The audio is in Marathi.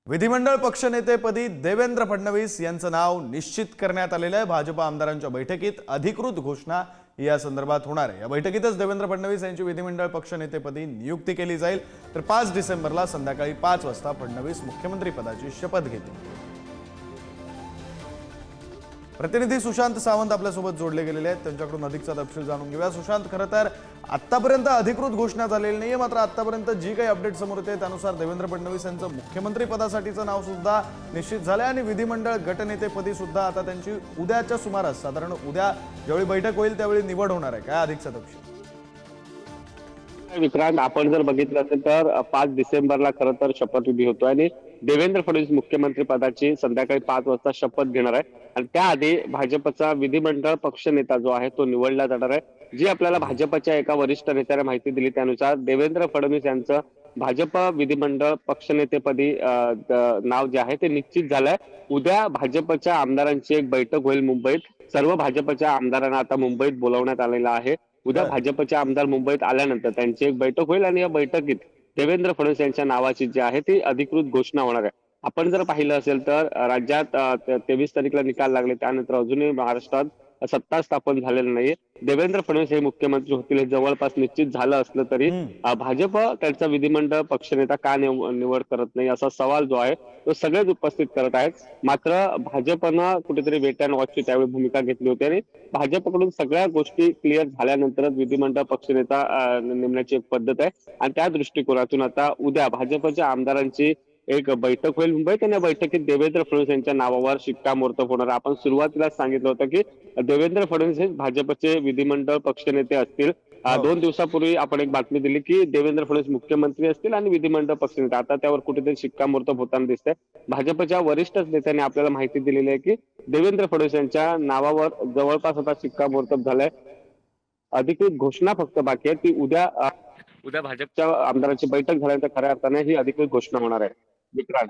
विधिमंडळ पक्षनेतेपदी देवेंद्र फडणवीस यांचं नाव निश्चित करण्यात आलेलं आहे। भाजप आमदारांच्या बैठकीत अधिकृत घोषणा या संदर्भात होणार आहे। या बैठकीतच देवेंद्र फडणवीस यांची विधिमंडळ पक्षनेतेपदी नियुक्ती केली जाईल। तर 5 डिसेंबरला संध्याकाळी 5 वाजता फडणवीस मुख्यमंत्री पदाची शपथ घेतील। प्रतिनिधी सुशांत सावंत आपल्यासोबत जोडले गेलेले आहेत, त्यांच्याकडून अधिकचा तपशील जाणून घेऊया। सुशांत, खरं तर आतापर्यंत अधिकृत घोषणा झालेली नाहीये, मात्र आतापर्यंत जी काही अपडेट समोर येते त्यानुसार देवेंद्र फडणवीस यांचं मुख्यमंत्री पदासाठीचं नाव सुद्धा निश्चित झालंय आणि विधिमंडळ गटनेतेपदी सुद्धा आता त्यांची उद्याच्या सुमारास, साधारण उद्या ज्यावेळी बैठक होईल त्यावेळी निवड होणार आहे। काय अधिकचा तपशील? विक्रांत, आपण जर बघितलं असेल तर 5 डिसेंबरला खरं तर शपथविधी होतो आणि देवेंद्र फडणवीस मुख्यमंत्री पदाची संध्याकाळी 5 वाजता शपथ घेणार आहे आणि त्याआधी भाजपचा विधिमंडळ पक्षनेता जो आहे तो निवडला जाणार आहे। जी आपल्याला भाजपच्या एका वरिष्ठ नेत्याने माहिती दिली त्यानुसार देवेंद्र फडणवीस यांचं भाजप विधिमंडळ पक्षनेतेपदी नाव जे आहे ते निश्चित झालंय। उद्या भाजपच्या आमदारांची एक बैठक होईल मुंबईत। सर्व भाजपच्या आमदारांना आता मुंबईत बोलावण्यात आलेलं आहे। उद्या भाजपचे आमदार मुंबईत आल्यानंतर त्यांची एक बैठक होईल आणि या बैठकीत देवेंद्र फडणवीस यांच्या नावाची जी आहे ती अधिकृत घोषणा होणार आहे। आपण जर पाहिलं असेल तर राज्यात 23 तारीखला निकाल लागले, त्यानंतर अजूनही महाराष्ट्रात सत्ता स्थापन झालेली नाही। देवेंद्र फडणवीस हे मुख्यमंत्री होतील हे जवळपास निश्चित झालं असलं तरी भाजप त्यांचा विधिमंडळ पक्षनेता का निवड करत नाही असा सवाल जो आहे तो सगळेच उपस्थित करत आहेत। मात्र भाजपनं कुठेतरी वेट अँड वॉचची त्यावेळी भूमिका घेतली होती आणि भाजपकडून सगळ्या गोष्टी क्लिअर झाल्यानंतरच विधिमंडळ पक्षनेता नेमण्याची एक पद्धत आहे आणि त्या दृष्टिकोनातून आता उद्या भाजपच्या आमदारांची एक बैठक होईल मुंबईत आणि या बैठकीत देवेंद्र फडणवीस यांच्या नावावर शिक्कामोर्तब होणार। आपण सुरुवातीला सांगितलं होतं की देवेंद्र फडणवीस हे भाजपचे विधिमंडळ पक्षनेते असतील। 2 दिवसापूर्वी आपण एक बातमी दिली की देवेंद्र फडणवीस मुख्यमंत्री असतील आणि विधिमंडळ पक्षनेते, आता त्यावर कुठेतरी शिक्कामोर्तब होताना दिसतंय। भाजपच्या वरिष्ठ नेत्यांनी आपल्याला माहिती दिलेली आहे की देवेंद्र फडणवीस यांच्या नावावर जवळपास आता शिक्कामोर्तब झालंय। अधिकृत घोषणा फक्त बाकी आहे, ती उद्या भाजपच्या आमदारांची बैठक झाल्यानंतर खऱ्या अर्थाने ही अधिकृत घोषणा होणार आहे। विक्रांत।